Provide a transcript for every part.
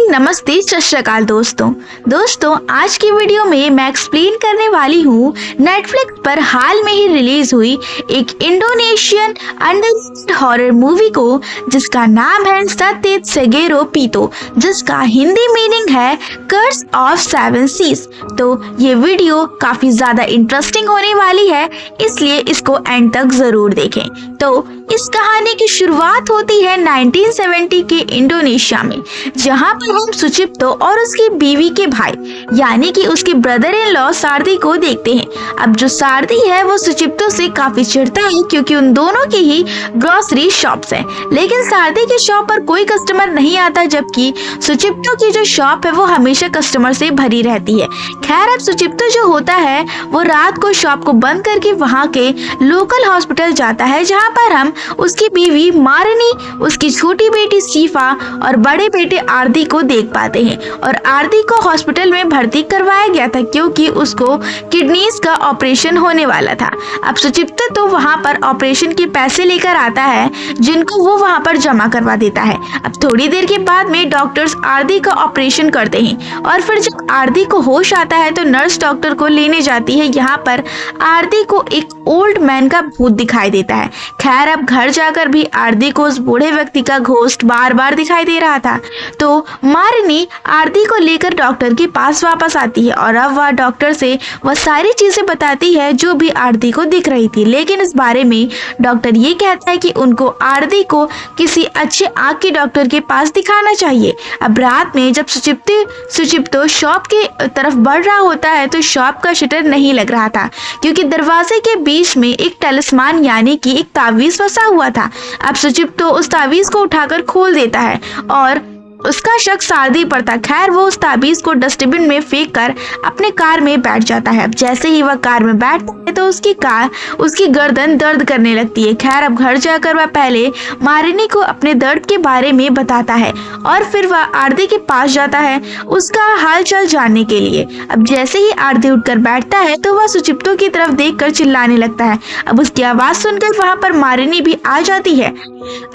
नमस्ते, सत श्री अकाल दोस्तों आज की वीडियो में मैं एक्सप्लेन करने वाली हूँ नेटफ्लिक्स पर हाल में ही रिलीज हुई एक इंडोनेशियन अंडररेटेड हॉरर मूवी को, जिसका नाम है सत्येत सेगेरो पीतो, जिसका हिंदी मीनिंग है कर्स ऑफ सेवन सीज। तो ये वीडियो काफी ज्यादा इंटरेस्टिंग होने वाली है, इसलिए इसको एंड तक जरूर देखें। तो इस कहानी की शुरुआत होती है 1970 के इंडोनेशिया में, जहाँ पर हम सुचिप्तो और उसकी बीवी के भाई यानी कि उसके ब्रदर इन लॉ सारदी को देखते हैं। अब जो सारदी है वो सुचिप्तो से काफी चिढ़ता है, क्योंकि उन दोनों की ही ग्रोसरी शॉप्स हैं, लेकिन सारदी की शॉप पर कोई कस्टमर नहीं आता, जबकि सुचिप्तो की जो शॉप है वो हमेशा कस्टमर से भरी रहती है। खैर, अब सुचिप्तो जो होता है वो रात को शॉप को बंद करके वहाँ के लोकल हॉस्पिटल जाता है, जहाँ पर हम उसकी बीवी मारिनी, उसकी छोटी बेटी सीफा और बड़े बेटे आरदी को देख पाते हैं। और आरदी को हॉस्पिटल में भर्ती करवाया गया था, क्योंकि उसको किडनीज का ऑपरेशन होने वाला था। अब सुचिप्तो तो वहाँ पर ऑपरेशन के पैसे लेकर आता है, जिनको वो वहाँ पर जमा करवा देता है। अब थोड़ी देर के बाद में डॉक्टर्स आरदी का ऑपरेशन करते हैं, और फिर जब आरदी को होश आता है तो नर्स डॉक्टर को लेने जाती है। यहाँ पर आरदी को एक ओल्ड मैन का भूत दिखाई देता है। खैर, अब घर जाकर भी आरदी को उस बूढ़े व्यक्ति का घोस्ट बार बार दिखाई दे रहा था। तो मारिनी आरदी को लेकर डॉक्टर के पास वापस आती है, और अब वह डॉक्टर से वह सारी चीजें बताती है जो भी आरदी को दिख रही थी। लेकिन इस बारे में डॉक्टर ये कहता है कि उनको आरदी को किसी अच्छे आंख के डॉक्टर के पास दिखाना चाहिए। अब रात में जब सुचिप्तो शॉप के तरफ बढ़ रहा होता है तो शॉप का शटर नहीं लग रहा था, क्योंकि दरवाजे के बीच में एक टैलिस्मान यानी कि एक तावीज फंसा हुआ था। अब सुचिप्तो उस तावीज को उठाकर खोल देता है और उसका शक सारदी पर था। खैर, वो उस ताबीज को डस्टबिन में फेंक कर अपने कार में बैठ जाता है। अब जैसे ही वह कार में बैठता है तो उसकी गर्दन दर्द करने लगती है। खैर, अब घर जाकर वह पहले मारिनी को अपने दर्द के बारे में बताता है, और फिर वह आरदी के पास जाता है उसका हालचाल जानने के लिए। अब जैसे ही आरदी उठकर बैठता है तो वह सुचिप्तो की तरफ देखकर चिल्लाने लगता है। अब उसकी आवाज सुनकर वहाँ पर मारिनी भी आ जाती है।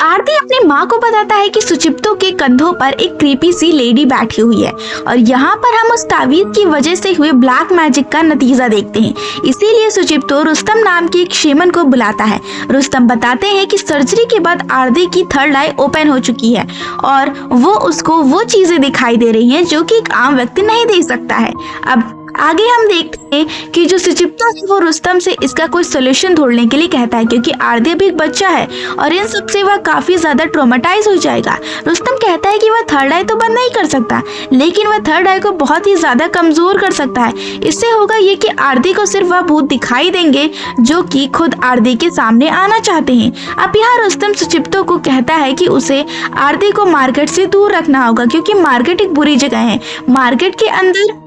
आरदी अपनी माँ को बताता है कि सुचिप्तो के कंधों पर एक क्रीपी सी लेडी बैठी हुई है, और यहाँ पर हम उस तावीज की वजह से हुए ब्लैक मैजिक का नतीजा देखते हैं। इसीलिए सुचिप्तो रुस्तम नाम के एक शेमन को बुलाता है। रुस्तम बताते हैं कि सर्जरी के बाद आरदी की थर्ड आई ओपन हो चुकी है, और वो उसको वो चीजें दिखाई दे रही हैं जो कि एक आम व्यक्ति नहीं देख सकता है। अब आगे हम देखते हैं कि जो सुचिप्तो है वो रुस्तम से इसका कोई सोल्यूशन ढूंढने के लिए कहता है, क्योंकि आरदी भी एक बच्चा है और इन सब से वह काफी ज्यादा ट्रॉमेटाइज हो जाएगा। रुस्तम कहता है कि वह थर्ड आई तो बंद नहीं कर सकता, लेकिन वह थर्ड आई को बहुत ही ज्यादा कमजोर कर सकता है। इससे होगा ये कि आरदी को सिर्फ वह भूत दिखाई देंगे जो कि खुद आरदी के सामने आना चाहते हैं। अब यहाँ रुस्तम सुचिप्तो को कहता है कि उसे आरदी को मार्केट से दूर रखना होगा, क्योंकि मार्केट एक बुरी जगह है। मार्केट के अंदर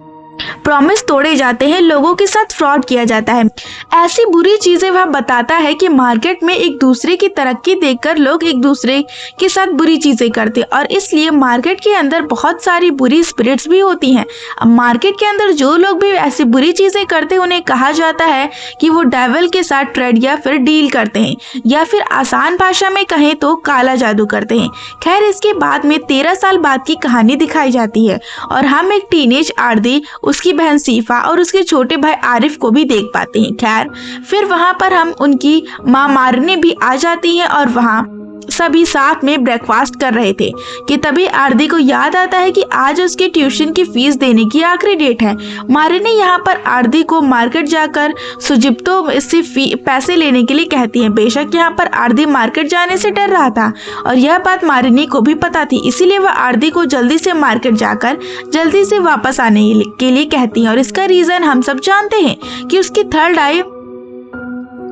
प्रॉमिस तोड़े जाते हैं, लोगों के साथ फ्रॉड किया जाता है। ऐसी बुरी चीजें वह बताता है कि मार्केट में एक दूसरे की तरक्की देखकर लोग एक दूसरे के साथ बुरी चीजें करते, और इसलिए मार्केट के अंदर बहुत सारी बुरी स्पिरिट्स भी होती हैं। अब मार्केट के अंदर जो लोग भी ऐसी बुरी चीजें करते हैं उन्हें कहा जाता है कि वो डेविल के साथ ट्रेड या फिर डील करते हैं, या फिर आसान भाषा में कहें तो काला जादू करते हैं। खैर, इसके बाद में 13 साल बाद की कहानी दिखाई जाती है, और हम एक टीनेज आरदी, उसकी बहन सीफा और उसके छोटे भाई आरिफ को भी देख पाते हैं। खैर, फिर वहां पर हम उनकी माँ मारिनी भी आ जाती है, और वहां सभी साथ में ब्रेकफास्ट कर रहे थे कि तभी आरदी को याद आता है कि आज उसके ट्यूशन की फीस देने की आखिरी डेट है। मारिनी यहाँ पर आरदी को मार्केट जाकर सुचिप्तो इससे पैसे लेने के लिए कहती है। बेशक यहाँ पर आरदी मार्केट जाने से डर रहा था, और यह बात मारिनी को भी पता थी, इसीलिए वह आरदी को जल्दी से मार्केट जाकर जल्दी से वापस आने के लिए कहती है। और इसका रीजन हम सब जानते हैं कि उसकी थर्ड आई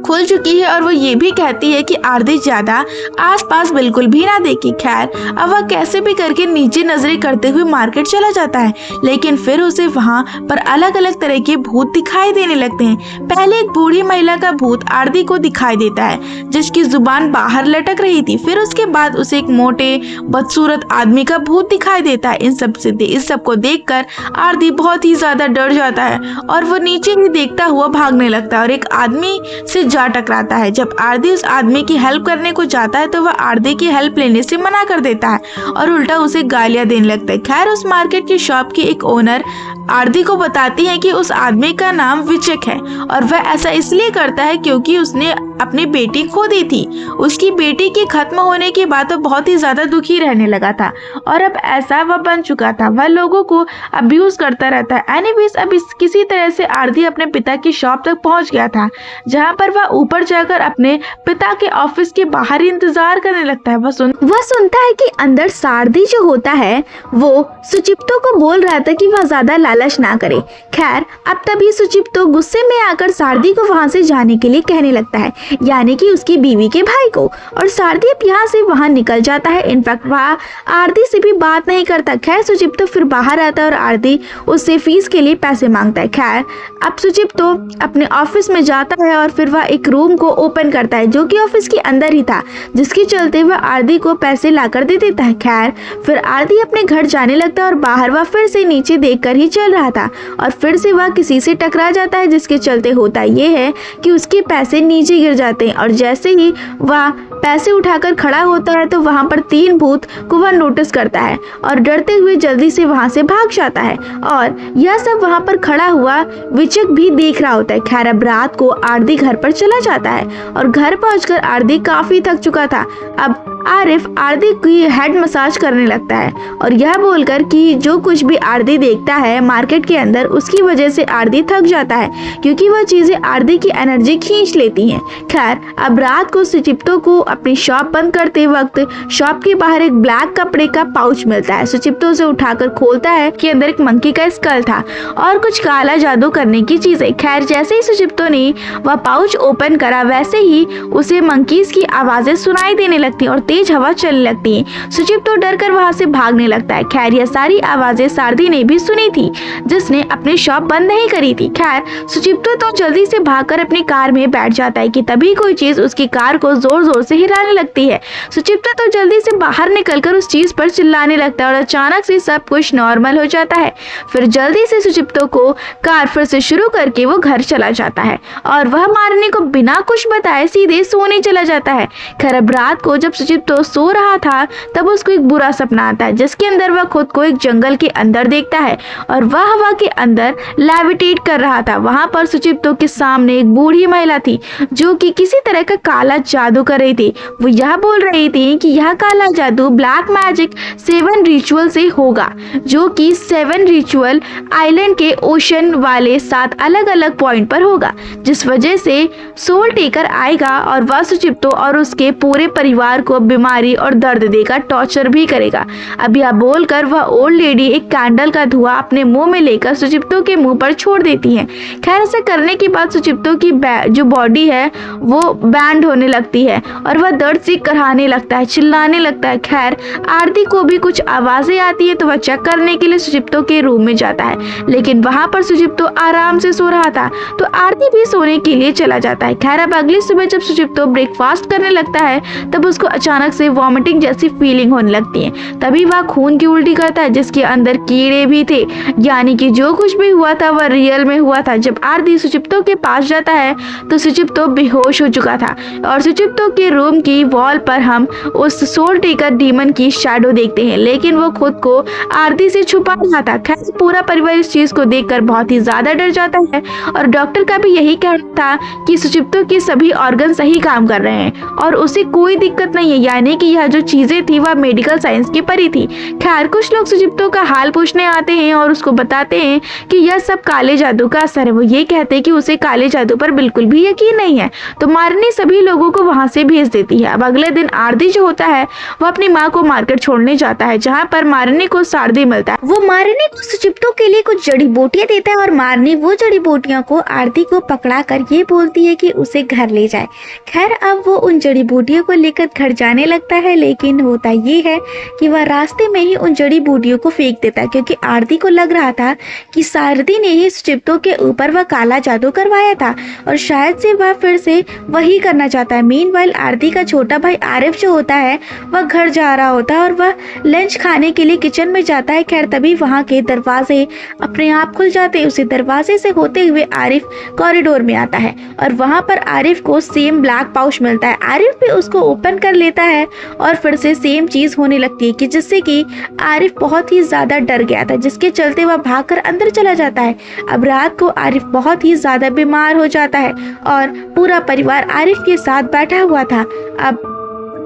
खुल चुकी है, और वो ये भी कहती है कि आरदी ज्यादा आसपास बिल्कुल भी ना देखे। खैर, अब वह कैसे भी करके नीचे नजरें करते हुए मार्केट चला जाता है, लेकिन फिर उसे वहां पर अलग अलग तरह के भूत दिखाई देने लगते हैं। पहले एक बूढ़ी महिला का भूत आरदी को दिखाई देता है, जिसकी जुबान बाहर लटक रही थी। फिर उसके बाद उसे एक मोटे बदसूरत आदमी का भूत दिखाई देता है। इस सब को देखकर आरदी बहुत ही ज्यादा डर जाता है, और वो नीचे ही देखता हुआ भागने लगता है, और एक आदमी से जा टकराता है। जब आरती उस आदमी की हेल्प करने को जाता है तो वह आरती की हेल्प लेने से मना कर देता है और उल्टा उसे गालियां देने लगता है। खैर उस मार्केट की शॉप की एक ओनर आरती को बताती है कि उस आदमी का नाम विचक है और वह ऐसा इसलिए करता है क्योंकि उसने अपनी बेटी खो दी थी। उसकी बेटी के खत्म होने के बाद वह बहुत ही ज्यादा दुखी रहने लगा था और अब ऐसा वह बन चुका था, वह लोगों को अब्यूज करता रहता है। एनीवेज अब किसी तरह से आरती अपने पिता की शॉप तक पहुंच गया था, जहां पर वह ऊपर जाकर अपने पिता के ऑफिस के बाहर इंतजार करने लगता है। वह सुनता है कि अंदर सारथी जो होता है वो सुचिप्तो को बोल रहा था कि वह ज्यादा लालच ना करे। खैर अब तभी सुचिप्तो गुस्से में आकर सारथी को वहां से जाने के लिए कहने लगता है, यानी कि उसकी बीवी के भाई को, और सारथी अब यहाँ से वहां निकल जाता है। इनफैक्ट वह आरती से भी बात नहीं करता। खैर सुचिप्तो फिर बाहर आता है और आरती उससे फीस के लिए पैसे मांगता है। खैर अब सुचिप्तो अपने ऑफिस में जाता है और फिर वह एक रूम को ओपन करता है जो कि ऑफिस के अंदर ही था, जिसके चलते वह आरती को पैसे लाकर दे देता है। खैर फिर आरती अपने घर जाने लगता है और बाहर वह फिर से नीचे देखकर ही चल रहा था और फिर से वह किसी से टकरा जाता है, जिसके चलते होता यह है कि उसके पैसे नीचे गिर जाते हैं और जैसे ही वह पैसे उठाकर खड़ा होता है तो वहां पर 3 भूत को वह नोटिस करता है और डरते हुए जल्दी से वहां से भाग जाता है और यह सब वहां पर खड़ा हुआ विचक भी देख रहा होता है। खैर अब रात को आरती घर पर चला जाता है और घर पहुंचकर आरती काफी थक चुका था। अब आरिफ आरती की हेड मसाज करने लगता है और यह बोलकर कि जो कुछ भी आरती देखता है मार्केट के अंदर उसकी वजह से आरती थक जाता है, क्योंकि वह चीजें आरती की एनर्जी खींच लेती हैं। खैर अब रात को सुचिप्तो को अपनी शॉप बंद करते वक्त शॉप के बाहर एक ब्लैक कपड़े का पाउच मिलता है। सुचिप्तो उसे उठाकर खोलता है कि अंदर एक मंकी का स्कल था और कुछ काला जादू करने की चीजें। खैर जैसे ही सुचिप्तो ने वह पाउच ओपन करा वैसे ही उसे मंकीज की आवाजें सुनाई देने लगती और तेज हवा चलने लगती है। सुचिप्तो डर कर वहां से भागने लगता है। खैर यह सारी आवाजें सारथी ने भी सुनी थी, जिसने अपनी शॉप बंद नहीं करी थी। खैर सुचिप्तो तो जल्दी से भागकर अपनी कार में बैठ जाता है कि तभी कोई चीज उसकी कार को जोर जोर से हिलाने लगती है। सुचिप्तो तो जल्दी से बाहर निकलकर उस चीज पर चिल्लाने लगता है और अचानक से सब कुछ नॉर्मल हो जाता है। फिर जल्दी से सुचिप्तो को कार फिर से शुरू करके वो घर चला जाता है और वह मारने को बिना कुछ बताए सीधे सोने चला जाता है। खैर अब रात को जब सुचिप्तो सो रहा था तब उसको एक बुरा सपना आता है, जिसके अंदर वह खुद को एक जंगल के अंदर देखता है और वह हवा के अंदर लेविटेट कर रहा था। वहां पर सुचिप्तो के सामने एक बूढ़ी महिला थी जो कि किसी तरह का काला जादू कर रही थी। वो यह बोल रही थी कि यह काला जादू ब्लैक मैजिक 7 रिचुअल से होगा, जो कि 7 रिचुअल आइलैंड के ओशन वाले 7 अलग अलग पॉइंट पर होगा, जिस वजह से सोल टेकर आएगा और वह सुचिप्तो और उसके पूरे परिवार को बीमारी और दर्द देकर टॉर्चर भी करेगा। अब यह बोलकर वह ओल्ड लेडी एक कैंडल का धुआं अपने मुंह में लेकर सुचिप्तो के मुंह पर छोड़ देती है। खैर ऐसा करने के बाद सुचिप्तो की जो बॉडी है वो बैंड होने लगती है और वह दर्द से कराहने लगता है, चिल्लाने लगता है। खैर आरती को भी कुछ आवाजें आती है तो वह चेक करने के लिए सुचिप्तो के रूम में जाता है, लेकिन वहां पर सुचिप्तो आराम से सो रहा था तो आरती भी सोने के लिए चला जाता है। खैर अब अगली सुबह जब सुचिप्तो ब्रेकफास्ट करने लगता है तब उसको अचानक से वॉमिटिंग जैसी फीलिंग होने लगती है। तभी वह खून की उल्टी करता है जिसके अंदर कीड़े भी थे, यानी कि जो कुछ भी हुआ था वह रियल में हुआ था। जब आरती सुचिप्तो के पास जाता है तो सुचिप्तो बेहोश हो चुका था और सुचिप्तो के रूम की वॉल पर हम उस सोल टेकर डीमन की शैडो देखते हैं, लेकिन वो खुद को आरती से छुपा रहा था। खैर पूरा परिवार इस चीज को देखकर बहुत ही ज्यादा डर जाता है और डॉक्टर का भी यही कहना था कि सुचिप्तो के सभी ऑर्गन सही काम कर रहे हैं और उसे कोई दिक्कत नहीं है, यानी कि यह जो चीजें थी वह मेडिकल साइंस की परी थी। खैर कुछ लोग सुचिप्तो का हाल पूछने आते हैं और उसको बताते हैं कि यह सब काले जादू का असर है। वो ये कहते हैं कि उसे काले जादू पर बिल्कुल भी यकीन नहीं है, तो मारनी सभी लोगों को वहां से भेज देती है। अब अगले दिन आरती जो होता है वो अपनी माँ को मार्केट छोड़ने जाता है, जहाँ पर मारनी को सारथी मिलता है। वो मारनी को सुचिप्तो के लिए कुछ जड़ी बूटियां देता है और मारनी वो जड़ी बूटियों को आरती को पकड़ा कर ये बोलती है कि उसे घर ले जाए। खैर अब वो उन जड़ी बूटियों को लेकर घर जाने खाने लगता है, लेकिन होता ये है कि वह रास्ते में ही उन जड़ी बूटियों को फेंक देता है, क्योंकि आरती को लग रहा था कि सारदी ने ही सुचिप्तो के ऊपर वह काला जादू करवाया था और शायद से वह फिर से वही करना चाहता है। मीनवाइल आरती का छोटा भाई आरिफ जो होता है वह घर जा रहा होता है और वह लंच खाने के लिए किचन में जाता है। खैर तभी वहाँ के दरवाजे अपने आप खुल जाते हैं। उसी दरवाजे से होते हुए आरिफ कॉरिडोर में आता है और वहाँ पर आरिफ को सेम ब्लैक पाउच मिलता है। आरिफ भी उसको ओपन कर लेता है और फिर से सेम चीज होने लगती है कि जिससे कि आरिफ बहुत ही ज्यादा डर गया था, जिसके चलते वह भागकर अंदर चला जाता है। अब रात को आरिफ बहुत ही ज्यादा बीमार हो जाता है और पूरा परिवार आरिफ के साथ बैठा हुआ था। अब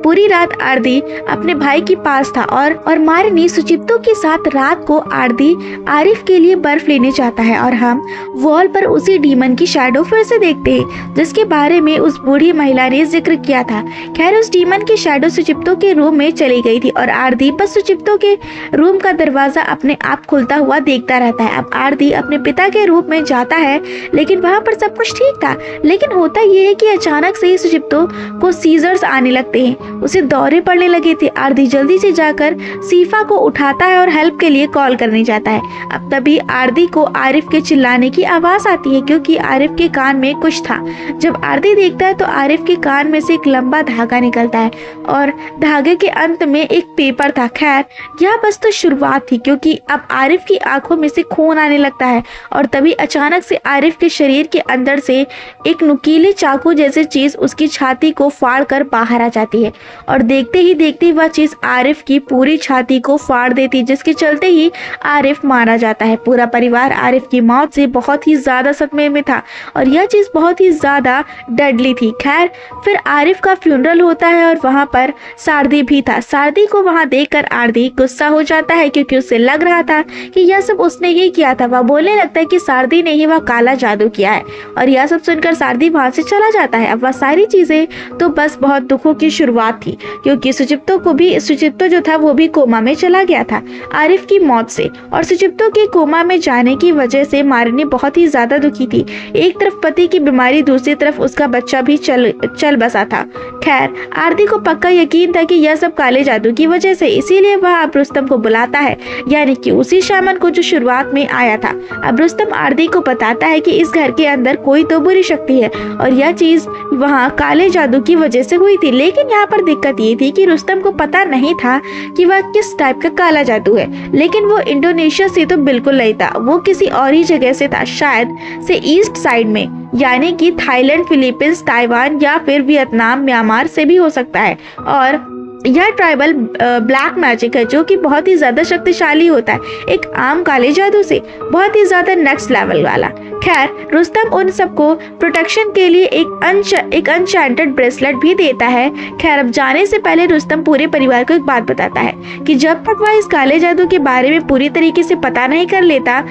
पूरी रात आरती अपने भाई के पास था और मारनी सुचिप्तो के साथ रात को आरती आरिफ के लिए बर्फ लेने जाता है और हम वॉल पर उसी डीमन की शैडो फिर से देखते हैं जिसके बारे में उस बूढ़ी महिला ने जिक्र किया था। खैर उस डीमन की शैडो सुचिप्तो के रूम में चली गई थी और आरती बस सुचिप्तो के रूम का दरवाजा अपने आप खुलता हुआ देखता रहता है। अब आरती अपने पिता के रूप में जाता है, लेकिन वहाँ पर सब कुछ ठीक था। लेकिन होता यह है कि अचानक से ही सुचिप्तो को सीजर्स आने लगते हैं, उसे दौरे पड़ने लगे थे। आरती जल्दी से जाकर सीफा को उठाता है और हेल्प के लिए कॉल करने जाता है। अब तभी आरती को आरिफ के चिल्लाने की आवाज आती है, क्योंकि आरिफ के कान में कुछ था। जब आरती देखता है तो आरिफ के कान में से एक लंबा धागा निकलता है और धागे के अंत में एक पेपर था। खैर यह बस तो शुरुआत थी, क्योंकि अब आरिफ की आंखों में से खून आने लगता है और तभी अचानक से आरिफ के शरीर के अंदर से एक नुकीले चाकू जैसी चीज उसकी छाती को फाड़ कर बाहर आ जाती है और देखते ही देखते वह चीज आरिफ की पूरी छाती को फाड़ देती, जिसके चलते ही आरिफ मारा जाता है। पूरा परिवार आरिफ की मौत से बहुत ही ज्यादा सदमे में था और यह चीज बहुत ही ज्यादा डेडली थी। खैर फिर आरिफ का फ्यूनरल होता है और वहां पर सारदी भी था। सारदी को वहां देखकर आरती गुस्सा हो जाता है, क्योंकि उसे लग रहा था कि यह सब उसने ही किया था। वह बोलने लगता है कि सारदी ने ही वह काला जादू किया है और यह सब सुनकर सारदी वहां से चला जाता है। अब वह सारी चीजें तो बस बहुत दुखों की शुरुआत थी, क्योंकि सुचिप्तो जो था वो भी कोमा में चला गया था आरिफ की मौत से, और सुचिप्तो के कोमा में जाने की वजह से मारनी बहुत ही ज्यादा दुखी थी। एक तरफ पति की बीमारी, दूसरी तरफ उसका बच्चा भी चल बसा था। खैर आरती को पक्का यकीन था कि यह सब काले जादू की वजह से, इसीलिए वह अब रुस्तम को बुलाता है, यानी कि उसी शामन को जो शुरुआत में आया था। अब रुस्तम आरती को बताता है कि इस घर के अंदर कोई तो बुरी शक्ति है और यह चीज वहाँ काले जादू की वजह से हुई थी। लेकिन यहाँ पर दिक्कत ये थी कि रुस्तम को पता नहीं था कि वह किस टाइप का काला जादू है, लेकिन वो इंडोनेशिया से तो बिल्कुल नहीं था, वो किसी और ही जगह से था, शायद से ईस्ट साइड में, यानी कि थाईलैंड, फिलीपींस, ताइवान या फिर वियतनाम, म्यांमार से भी हो सकता है। और यह ट्राइबल ब्लैक मैजिक है जो कि बहुत ही ज्यादा शक्तिशाली होता है, एक आम काले जादू से बहुत ही ज्यादा नेक्स्ट लेवल वाला। खैर रुस्तम उन सबको प्रोटेक्शन के लिए एक अनचैंटेड ब्रेसलेट भी देता है। खैर अब जाने से पहले रुस्तम पूरे परिवार को एक बात बताता है कि जब तक वह इस काले जादू के बारे में पूरी तरीके से पता नहीं कर लेता,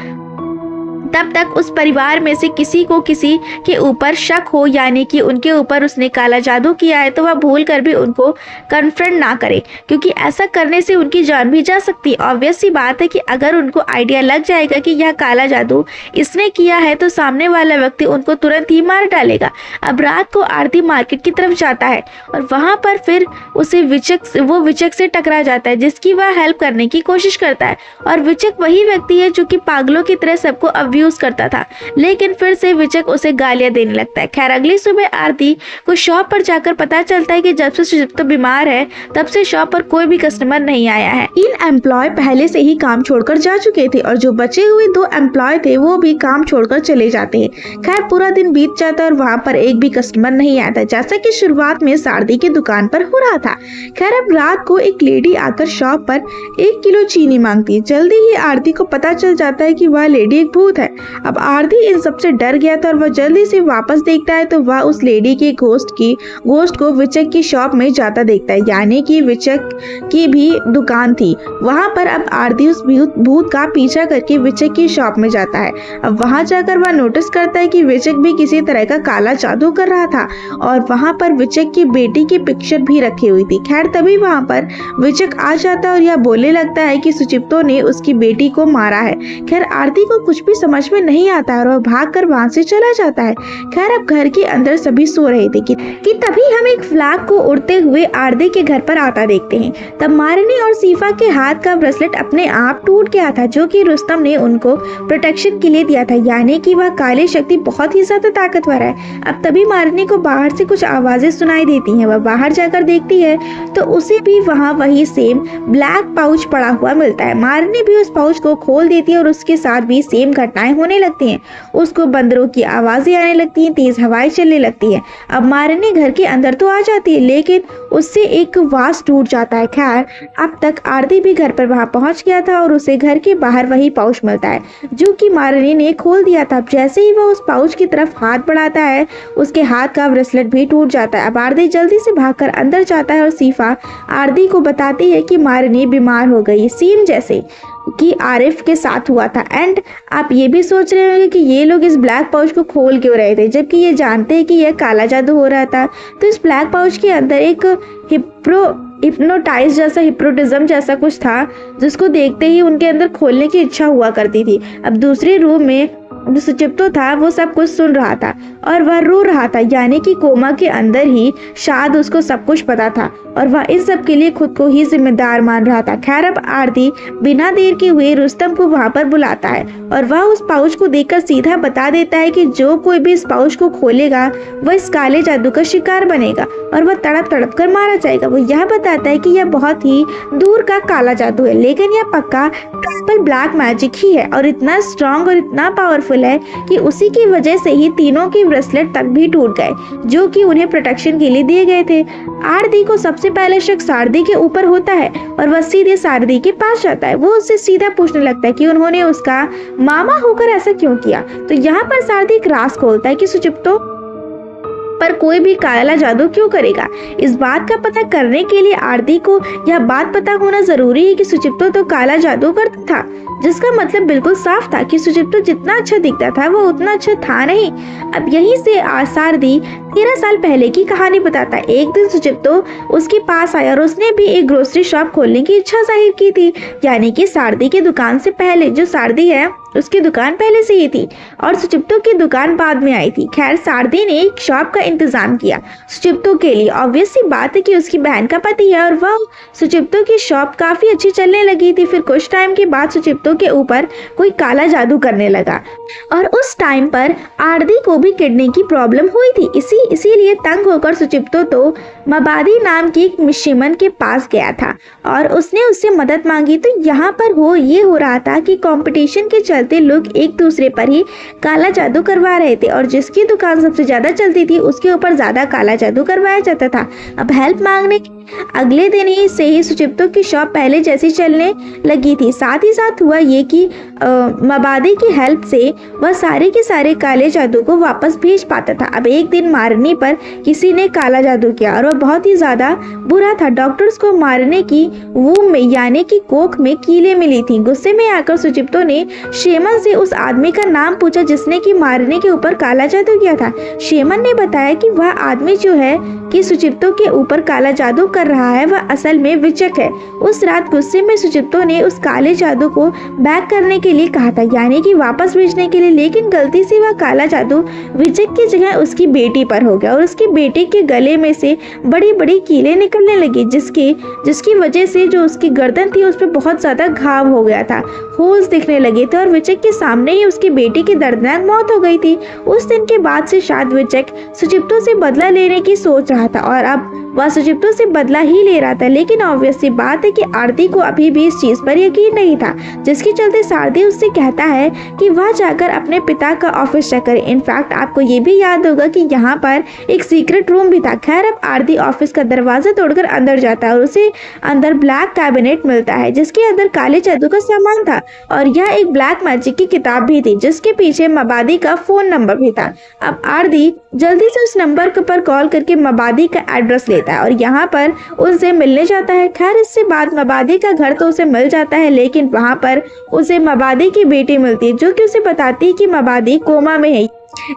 तब तक उस परिवार में से किसी को किसी के ऊपर शक हो, यानी कि उनके ऊपर उसने काला जादू किया है, तो वह भूल कर भी उनको कन्फ्रंट ना करे, क्योंकि ऐसा करने से उनकी जान भी जा सकती है। ऑब्वियस सी बात है कि अगर उनको आइडिया लग जाएगा कि यह काला जादू इसने किया है तो सामने वाला व्यक्ति उनको तुरंत ही मार डालेगा। अब रात को आरती मार्केट की तरफ जाता है और वहां पर फिर उसे विचक से टकरा जाता है, जिसकी वह हेल्प करने की कोशिश करता है। और विचक वही व्यक्ति है जो कि पागलों की तरह सबको अब्यूज करता था, लेकिन फिर से विचक उसे गालियां देने लगता है। खैर अगली सुबह आरती को शॉप पर जाकर पता चलता है कि जब से सुचिप्तो बीमार है तब से शॉप पर कोई भी कस्टमर नहीं आया है। 3 एम्प्लॉय पहले से ही काम छोड़कर जा चुके थे और जो बचे हुए 2 एम्प्लॉय थे वो भी काम छोड़कर चले जाते हैं। खैर पूरा दिन बीत जाता है और वहाँ पर एक भी कस्टमर नहीं आता, जैसा कि शुरुआत में सारदी की दुकान पर हो रहा था। खैर अब रात को एक लेडी आकर शॉप पर 1 किलो चीनी मांगती है। जल्दी ही आरती को पता चल जाता है कि वह लेडी एक भूत है। अब आरती इन सबसे डर गया था और वह जल्दी से वापस देखता है तो वह उस लेडी के घोस्ट को विचक की शॉप में जाता देखता है, यानी कि विचक की भी दुकान थी। वहां पर अब आरती उस भूत का पीछा करके विचक की शॉप में जाता है। अब वहां जाकर वह नोटिस करता है कि विचक भी किसी तरह का काला जादू कर रहा था और वहां पर विचक की बेटी की पिक्चर भी रखी हुई थी। खैर तभी वहां पर विचक आ जाता है और यह बोलने लगता है कि सुचिप्तो ने उसकी बेटी को मारा है। खैर आरती को कुछ भी समझ समझ में नहीं आता और वह भागकर वहां से चला जाता है। खैर अब घर के अंदर सभी सो रहे थे कि तभी हम एक फ्लैग को उड़ते हुए आरदी के घर पर आता देखते हैं। तब मारनी और सीफा के हाथ का ब्रेसलेट अपने आप टूट गया था, जो कि रुस्तम ने उनको प्रोटेक्शन के लिए दिया था, यानी कि वह काली शक्ति बहुत ही ज्यादा ताकतवर है। अब तभी मारनी को बाहर से कुछ आवाजें सुनाई देती हैं। वह बाहर जाकर देखती है तो उसे भी वहाँ वही सेम ब्लैक पाउच पड़ा हुआ मिलता है। मारनी भी उस पाउच को खोल देती है और उसके साथ भी सेम घटनाएं होने लगती हैं। उसको बंदरों की आवाजें आने लगती हैं, तेज हवाएं चलने लगती है। अब मारनी घर के अंदर तो आ जाती है, लेकिन उससे एक वास टूट जाता है। खैर अब तक आरती भी घर पर वहां पहुंच गया था और उसे घर के बाहर वही पाउच मिलता है जो कि मारनी ने खोल दिया था। जैसे ही वह उस पाउच की तरफ हाथ बढ़ाता है, उसके हाथ का ब्रेसलेट भी टूट जाता है। अब आरती जल्दी से भागकर अंदर जाता है और सीफा आरती को बताती है कि मारनी बीमार हो गई, सेम जैसे कि आरिफ के साथ हुआ था। एंड आप ये भी सोच रहे होंगे कि ये लोग इस ब्लैक पाउच को खोल क्यों रहे थे, जबकि ये जानते हैं कि यह काला जादू हो रहा था। तो इस ब्लैक पाउच के अंदर एक हिप्नोटाइज जैसा, हिप्नोटिज्म जैसा कुछ था, जिसको देखते ही उनके अंदर खोलने की इच्छा हुआ करती थी। अब दूसरे रूम में जो सुचिप्तो था वो सब कुछ सुन रहा था और वह रो रहा था, यानी कि कोमा के अंदर ही शायद उसको सब कुछ पता था और वह इस सब के लिए खुद को ही जिम्मेदार मान रहा था। खैर अब आरती बिना देर के हुए रुस्तम को वहां पर बुलाता है और वह उस पाउच को देखकर सीधा बता देता है कि जो कोई भी इस पाउच को खोलेगा वह इस काले जादू का शिकार बनेगा और वह तड़प तड़प कर मारा जाएगा। वो यह बताता है कि यह बहुत ही दूर का काला जादू है, लेकिन यह पक्का ट्रिपल ब्लैक मैजिक ही है और इतना स्ट्रॉन्ग और इतना पावरफुल है कि उसी की वजह से ही तीनों के ब्रेसलेट तक भी टूट गए, जो कि उन्हें प्रोटेक्शन के लिए दिए गए थे। आरती को सबसे पहले शक सारदी के ऊपर होता है और वह सीधे सारदी के पास जाता है। वो उससे सीधा पूछने लगता है कि उन्होंने उसका मामा होकर ऐसा क्यों किया। तो यहाँ पर सारदी एक राज खोलता है कि सुचिप्तो पर कोई भी काला जादू क्यों करेगा। इस बात का पता करने के लिए आरती को यह बात पता होना जरूरी है कि सुचिप्तो तो काला जादू करता था, जिसका मतलब बिल्कुल साफ था कि सुचिप्तो जितना अच्छा दिखता था वो उतना अच्छा था नहीं। अब यहीं से सारदी 13 साल पहले की कहानी बताता है। एक दिन सुचिप्तो उसके पास आया और उसने भी एक ग्रोसरी शॉप खोलने की इच्छा जाहिर की थी, यानी कि सारदी की दुकान से पहले। जो सारदी है उसकी दुकान पहले से ही थी और सुचिप्तो की दुकान बाद में आई थी। खैर सारदी ने एक शॉप का इंतजाम किया सुचिप्तो के लिए। ऑब्वियस सी बात है कि उसकी बहन का पति है और वह सुचिप्तो की शॉप काफी अच्छी चलने लगी थी। फिर कुछ टाइम के बाद सुचिप्तो के ऊपर कोई काला जादू करने लगा और उस टाइम पर आरती को भी किडनी की प्रॉब्लम हुई थी। इसीलिए तंग होकर सुचिप्तो तो मबादी नाम की एक मिशीमन के पास गया था और उसने उससे मदद मांगी। तो यहाँ पर ये हो रहा था कि कंपटीशन के चलते लोग एक दूसरे पर ही काला जादू करवा रहे थे और जिसकी दुकान सबसे ज्यादा चलती थी उसके ऊपर ज्यादा काला जादू करवाया जाता था। अब हेल्प मांगने अगले दिन ही से ही सुचिप्तो की शॉप पहले जैसी चलने लगी थी। साथ ही साथ हुआ ये कि मबादी की हेल्प से वह सारे के सारे काले जादू को वापस भेज पाता था। अब एक दिन मारने पर किसी ने काला जादू किया और वह बहुत ही ज्यादा बुरा था। डॉक्टर्स को मारने की वूम में यानी कि कोख में कीले मिली थी। गुस्से में आकर सुचिप्तो ने शेमन से उस आदमी का नाम पूछा जिसने कि मारने के ऊपर काला जादू किया था। शेमन ने बताया कि वह आदमी जो है कि सुचिप्तो के ऊपर काला जादू कर रहा है वह असल में विचक है। उस रात गुस्से में सुचिप्तो ने उस काले जादू को बैक करने के लिए कहा था, यानी कि वापस भेजने के लिए, लेकिन गलती से वह काला जादू विचक की जगह उसकी बेटी पर हो गया और उसकी बेटी के गले में से बड़ी बड़ी कीलें निकलने लगी, जिसकी वजह से जो उसकी गर्दन थी उस पर बहुत ज्यादा घाव हो गया था, होल्स दिखने लगे थे और विचक के सामने ही उसकी बेटी की दर्दनाक मौत हो गई थी। उस दिन के बाद से शायद विचक सुचिप्तो से बदला लेने की सोच रहा था और अब वह सुचिप्तो से बदला ही ले रहा था। लेकिन ऑब्वियस सी बात है कि आरती को अभी भी इस चीज पर यकीन नहीं था, जिसके चलते सारदी उससे कहता है कि वह जाकर अपने पिता का ऑफिस चेक करे। इनफैक्ट आपको ये भी याद होगा कि यहाँ पर एक सीक्रेट रूम भी था। खैर अब आरती ऑफिस का दरवाजा तोड़कर अंदर जाता है और उसे अंदर ब्लैक कैबिनेट मिलता है जिसके अंदर काले जादू का सामान था और यह एक ब्लैक मैजिक की किताब भी थी जिसके पीछे मबादी का फोन नंबर भी था। अब आरती जल्दी से उस नंबर पर कॉल करके मबादी का एड्रेस लेता है और यहाँ पर उनसे मिलने जाता है। खैर इससे बाद मबादी का घर तो उसे मिल जाता है, लेकिन वहाँ पर उसे मबादी की बेटी मिलती है जो कि उसे बताती है कि मबादी कोमा में है।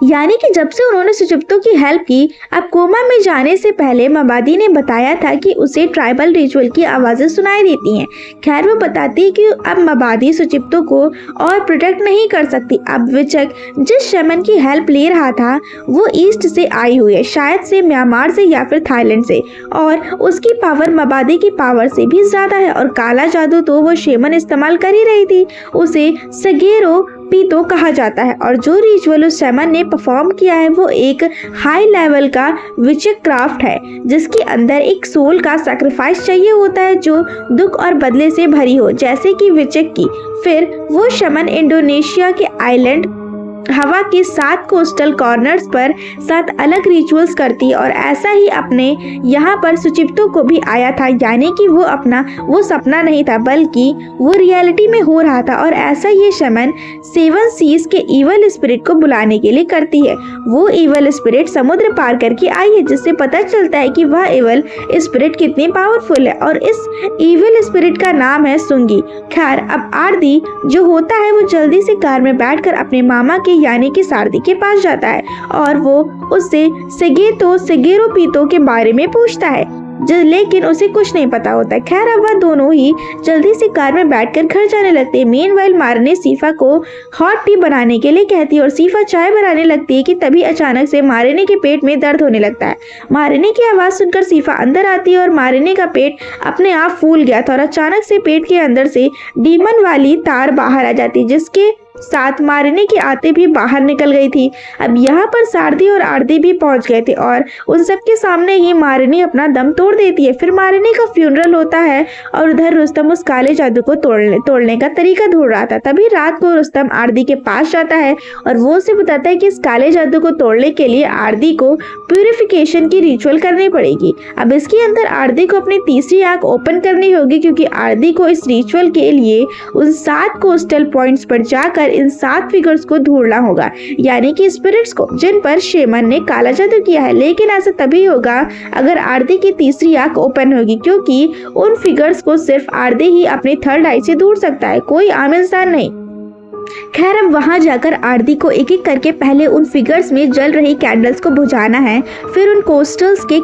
यानी कि जब से उन्होंने सुचिप्तो की हेल्प की, अब कोमा में जाने से पहले मबादी ने बताया था कि उसे ट्राइबल रिचुअल की आवाजें सुनाई देती हैं। खैर वो बताती है कि अब मबादी सुचिप्तो को और प्रोटेक्ट नहीं कर सकती। अब विचक जिस शमन की हेल्प ले रहा था वो ईस्ट से आई हुई है, शायद से म्यांमार से या फिर थाईलैंड से, और उसकी पावर मबादी की पावर से भी ज्यादा है। और काला जादू तो वो शेमन इस्तेमाल कर ही रही थी, उसे सगेरो पीतो कहा जाता है। और जो रिचुअल उस शैमन ने परफॉर्म किया है वो एक हाई लेवल का विचिक क्राफ्ट है, जिसके अंदर एक सोल का सैक्रिफाइस चाहिए होता है जो दुख और बदले से भरी हो, जैसे कि विचिक की। फिर वो शैमन इंडोनेशिया के आइलैंड हवा के 7 कोस्टल कॉर्नर्स पर 7 अलग रिचुअल्स करती है, और ऐसा ही अपने यहाँ पर सुचिप्तो को भी आया था, यानी कि वो सपना नहीं था बल्कि वो रियलिटी में हो रहा था। और ऐसा ये शमन 7 सीज के इवल स्पिरिट को बुलाने के लिए करती है। वो इवल स्पिरिट समुद्र पार करके आई है, जिससे पता चलता है कि वह इवल स्पिरिट कितनी पावरफुल है, और इस इवल स्पिरिट का नाम है सुंगी। खैर अब आरदी जो होता है वो जल्दी से कार में बैठकर अपने मामा के यानी कि सारदी के पास जाता है, और वो उससे सेगेरो पीतो के बारे में पूछता है, लेकिन उसे कुछ नहीं पता होता। खैर अब वह दोनों ही जल्दी से कार में बैठकर घर जाने लगते हैं। मीनवाइल मारने सीफा को हॉट टी बनाने के लिए कहती है, और सीफा चाय बनाने लगती है कि तभी अचानक से मारिने के पेट में दर्द होने लगता है। मारिने की आवाज सुनकर सीफा अंदर आती है, और मारिने का पेट अपने आप फूल गया था, और अचानक से पेट के अंदर से डीमन वाली तार बाहर आ जाती है, जिसके साथ मारिने की आते भी बाहर निकल गई थी। अब यहाँ पर सारदी और आरदी भी पहुंच गए थे, और उन सबके सामने ही मारिने अपना दम तोड़ देती है। फिर मारिने का फ्यूनरल होता है, और उधर रुस्तम उस काले जादू को तोड़ने का तरीका ढूंढ रहा था। तभी रात को रुस्तम आरदी के पास जाता है, और वो उसे बताता है कि इस काले जादू को तोड़ने के लिए आरदी को प्यूरिफिकेशन की रिचुअल करनी पड़ेगी। अब इसके अंदर आरदी को अपनी तीसरी आंख ओपन करनी होगी, क्योंकि आरदी को इस रिचुअल के लिए उन 7 कोस्टल पॉइंट्स पर जाकर इन 7 फिगर्स को ढूंढना होगा, यानी कि स्पिरिट्स को, जिन पर शेमन ने काला जादू किया है। लेकिन ऐसा तभी होगा अगर आरदी की तीसरी आंख ओपन होगी, क्योंकि उन फिगर्स को सिर्फ आरदी ही अपनी थर्ड आई से ढूंढ सकता है, कोई आम इंसान नहीं। खैर अब वहां जाकर आरदी को एक एक करके पहले उन फिगर्स में जल रही कैंडल्स को बुझाना है, फिर उन कोस्टल्स के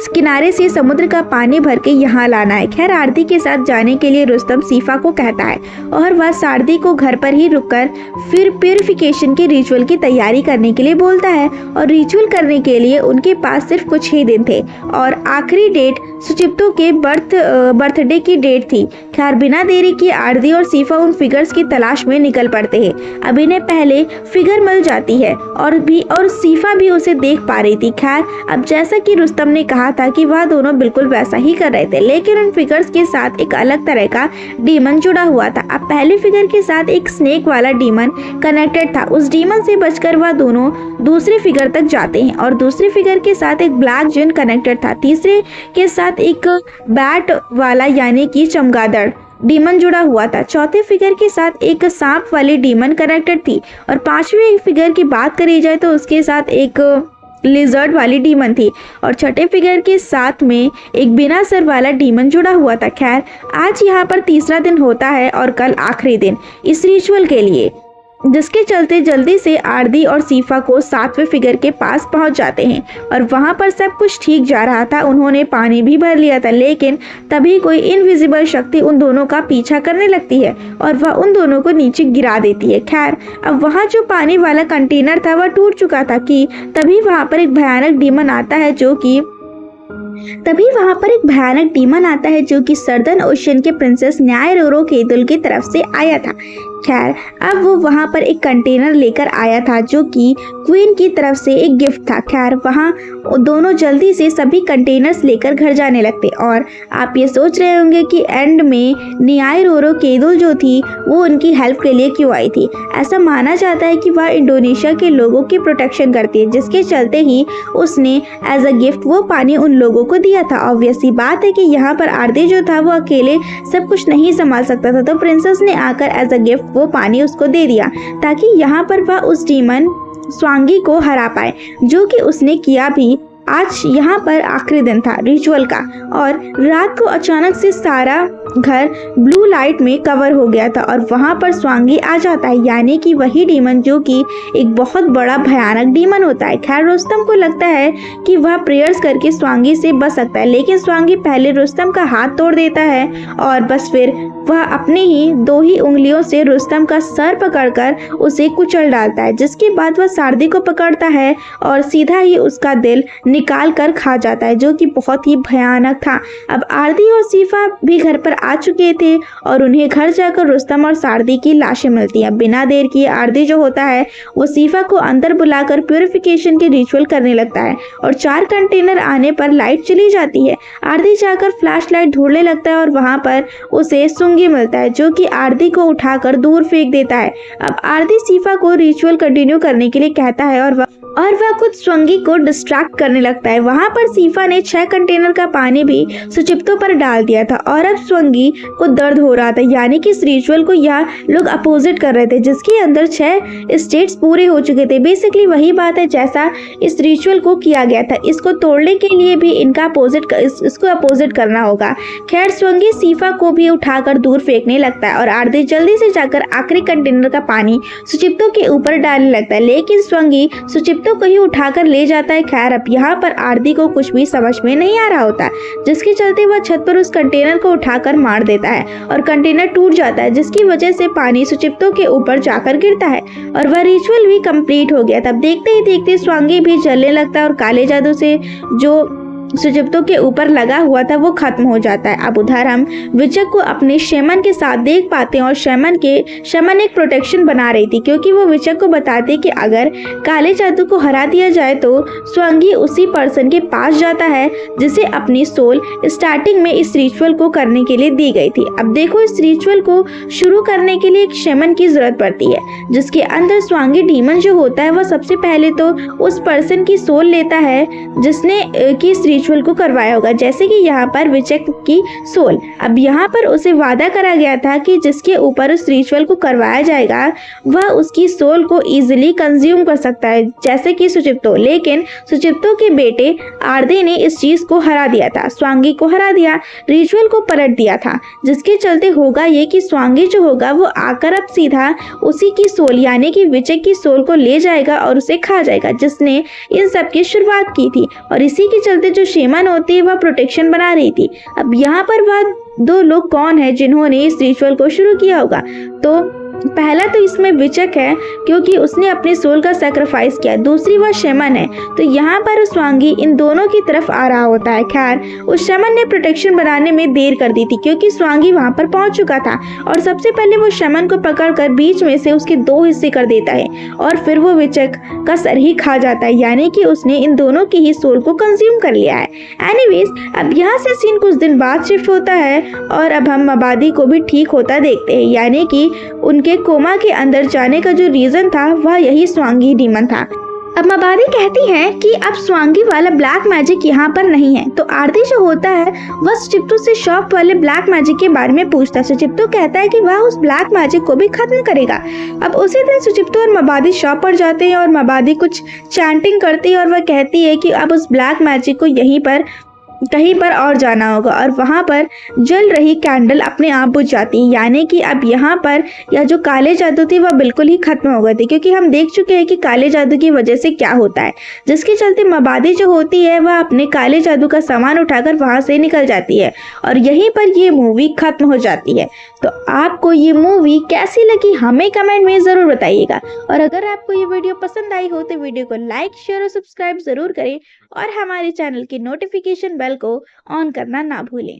किनारे से समुद्र का पानी भर के यहाँ लाना है। खैर आरती के साथ जाने के लिए रुस्तम सीफा को कहता है, और वह सारदी को घर पर ही रुककर फिर प्यूरिफिकेशन के रिचुअल की तैयारी करने के लिए बोलता है। और रिचुअल करने के लिए उनके पास सिर्फ कुछ ही दिन थे, और आखिरी डेट सुचिप्तो के बर्थडे की डेट थी। खैर बिना देरी किए आरदी और सीफा उन फिगर्स की तलाश में निकल पड़ते हैं। अब इन्हें पहले फिगर मिल जाती है, और सीफा भी उसे देख पा रही थी। खैर अब जैसा कि रुस्तम ने कहा था कि वह दोनों बिल्कुल वैसा ही कर रहे थे, लेकिन उन फिगर्स के साथ एक अलग तरह का डीमन जुड़ा हुआ था। अब पहले फिगर के साथ एक स्नेक वाला डीमन कनेक्टेड था। उस डीमन से बचकर वह दोनों दूसरे फिगर तक जाते हैं, और दूसरे फिगर के साथ एक ब्लैक जिन कनेक्टेड था। तीसरे के साथ एक बैट वाला यानी कि चमगादड़ डीमन जुड़ा हुआ था। चौथे फिगर के साथ एक सांप वाली डीमन कनेक्टेड थी, और पांचवें फिगर की बात करी जाए तो उसके साथ एक लिजर्ड वाली डीमन थी, और छठे फिगर के साथ में एक बिना सर वाला डीमन जुड़ा हुआ था। खैर आज यहाँ पर तीसरा दिन होता है और कल आखिरी दिन इस रिचुअल के लिए, जिसके चलते जल्दी से आरदी और सीफा को 7वें फिगर के पास पहुंच जाते हैं, और वहां पर सब कुछ ठीक जा रहा था। उन्होंने पानी भी भर लिया था, लेकिन तभी कोई इनविजिबल शक्ति उन दोनों का पीछा करने लगती है, और वह उन दोनों को नीचे गिरा देती है। खैर अब वहां जो पानी वाला कंटेनर था वह टूट चुका था कि तभी वहां पर एक भयानक डीमन आता है जो कि सर्दन ओशियन के प्रिंसेस न्यायरोरो केदुल की तरफ से आया था। खैर अब वो वहां पर एक कंटेनर लेकर आया था जो कि क्वीन की तरफ से एक गिफ्ट था। खैर वहां दोनों जल्दी से सभी कंटेनर्स लेकर घर जाने लगते, और आप ये सोच रहे होंगे कि एंड में न्यायरोरो केदुल जो थी वो उनकी हेल्प के लिए क्यों आई थी। ऐसा माना जाता है कि वह इंडोनेशिया के लोगों की प्रोटेक्शन करती है, जिसके चलते ही उसने एज अ गिफ्ट वो पानी उन लोगों को दिया था। ऑब्वियस सी बात है कि यहाँ पर आरती जो था वो अकेले सब कुछ नहीं संभाल सकता था, तो प्रिंसेस ने आकर एज अ गिफ्ट वो पानी उसको दे दिया, ताकि यहाँ पर वह उस डीमन स्वांगी को हरा पाए, जो कि उसने किया भी। आज यहाँ पर आखिरी दिन था रिचुअल का और रात को अचानक से सारा घर ब्लू लाइट में कवर हो गया था और वहाँ पर स्वांगी आ जाता है, यानी कि वही डीमन जो कि एक बहुत बड़ा भयानक डीमन होता है। खैर रुस्तम को लगता है कि वह प्रेयर्स करके स्वांगी से बच सकता है, लेकिन स्वांगी पहले रुस्तम का हाथ तोड़ देता है और बस फिर वह अपनी ही 2 ही उंगलियों से रुस्तम का सर पकड़कर उसे कुचल डालता है, जिसके बाद वह सारदी को पकड़ता है और सीधा ही उसका दिल निकाल कर खा जाता है, जो कि बहुत ही भयानक था। अब आरदी और सीफा भी घर पर आ चुके थे और उन्हें घर जाकर रुस्तम और सारदी की लाशें मिलती हैं। बिना देर किए आरदी जो होता है वो सीफा को अंदर बुलाकर प्यूरिफिकेशन के रिचुअल करने लगता है और 4 कंटेनर आने पर लाइट चली जाती है। आरदी जाकर फ्लैश लाइट ढूंढने लगता है और वहां पर उसे सुंगी मिलता है, जो कि आरदी को उठाकर दूर फेंक देता है। अब आरदी सीफा को रिचुअल कंटिन्यू करने के लिए कहता है और वह खुद स्वंगी को डिस्ट्रैक्ट करने लगता है। वहां पर सीफा ने 6 कंटेनर का पानी भी सुचिप्तो पर डाल दिया था और अब स्वंगी को दर्द हो रहा था, यानी कि इस रिचुअल को यह लोग अपोजिट कर रहे थे, जिसके अंदर 6 स्टेट्स पूरे हो चुके थे। बेसिकली वही बात है जैसा इस रिचुअल को किया गया था। इसको तोड़ने के लिए भी इसको अपोजिट करना होगा। खैर स्वंगी सीफा को भी उठाकर दूर फेंकने लगता है और आरती जल्दी से जाकर आखिरी कंटेनर का पानी सुचिप्तो के ऊपर डालने लगता है, लेकिन स्वंगी सुचिप्तो को ही उठाकर ले जाता है। खैर अब यहाँ पर आरती को कुछ भी समझ में नहीं आ रहा होता, जिसके चलते वह छत पर उस कंटेनर को उठाकर मार देता है और कंटेनर टूट जाता है, जिसकी वजह से पानी सुचिप्तो के ऊपर जाकर गिरता है और वह रिचुअल भी कंप्लीट हो गया। तब देखते ही देखते स्वांगी भी जलने लगता है और काले जादू से जो सुचिप्तो के ऊपर लगा हुआ था वो खत्म हो जाता है। अब उधर हम विचक को अपने शेमन के साथ देख पाते हैं और शेमन एक प्रोटेक्शन बना रही थी, क्योंकि वो विचक को बताते कि अगर काले जादू को हरा दिया जाए तो स्वांगी उसी पर्सन के पास जाता है जिसे अपनी सोल स्टार्टिंग में इस रिचुअल को करने के लिए दी गई थी। अब देखो इस रिचुअल को शुरू करने के लिए एक शेमन की जरूरत पड़ती है, जिसके अंदर स्वांगी डीमन जो होता है वह सबसे पहले तो उस पर्सन की सोल लेता है जिसने कि इस रिचुअल को करवाया होगा, जैसे कि यहाँ पर विचक की सोल। अब यहाँ पर उसे वादा करा गया था कि जिसके ऊपर उस रिचुअल को करवाया जाएगा वह उसकी सोल को इजीली कंज्यूम कर सकता है, जैसे कि सुचिप्तो। लेकिन सुचिप्तो के बेटे आरदी ने इस चीज को हरा दिया था, स्वांगी को हरा दिया, रिचुअल को पलट दिया था, जिसके चलते होगा ये कि स्वांगी जो होगा वो आकर अब सीधा उसी की सोल यानी कि विचक की सोल को ले जाएगा और उसे खा जाएगा, जिसने इन सब की शुरुआत की थी। और इसी के चलते जो शेमन होती है वह प्रोटेक्शन बना रही थी। अब यहाँ पर वह 2 लोग कौन है जिन्होंने इस रिचुअल को शुरू किया होगा? तो पहला तो इसमें विचक है, क्योंकि उसने अपनी सोल का सैक्रिफाइस किया। दूसरी वह शेमन है। तो यहाँ पर स्वांगी इन दोनों की तरफ आ रहा होता है। खैर उस शेमन ने प्रोटेक्शन बनाने में देर कर दी थी, क्योंकि स्वांगी वहां पर पहुंच चुका था और सबसे पहले वो शेमन को पकड़कर बीच में से उसके 2 हिस्से कर देता है और फिर वो विचक का सर ही खा जाता है, यानी कि उसने इन दोनों की ही सोल को कंज्यूम कर लिया है। एनीवेज अब यहाँ से सीन कुछ दिन बाद शिफ्ट होता है और अब हम मबादी को भी ठीक होता देखते हैं, यानी कि उनके कोमा के अंदर जाने का जो रीजन था वह यही स्वांगी डीमन था। अब मबादी कहती है कि अब स्वांगी वाला ब्लैक मैजिक यहाँ पर नहीं है। तो आरती जो होता है वह सुचिप्तो से शॉप वाले ब्लैक मैजिक के बारे में पूछता है। सुचिप्तो कहता है कि वह उस ब्लैक मैजिक को भी खत्म करेगा। अब उसी दिन सुचिप्तो और मबादी शॉप पर जाते हैं और मबादी कुछ चैंटिंग करती है और वह कहती है कि अब उस ब्लैक मैजिक को यहीं पर कहीं पर और जाना होगा और वहां पर जल रही कैंडल अपने आप बुझ जाती है, यानी कि अब यहाँ पर यह जो काले जादू थी वह बिल्कुल ही खत्म हो गई थी, क्योंकि हम देख चुके हैं कि काले जादू की वजह से क्या होता है, जिसके चलते मबादी जो होती है वह अपने काले जादू का सामान उठाकर वहां से निकल जाती है और यहीं पर ये मूवी खत्म हो जाती है। तो आपको ये मूवी कैसी लगी हमें कमेंट में जरूर बताइएगा और अगर आपको ये वीडियो पसंद आई हो तो वीडियो को लाइक शेयर और सब्सक्राइब जरूर करें और हमारे चैनल की नोटिफिकेशन बेल को ऑन करना ना भूलें।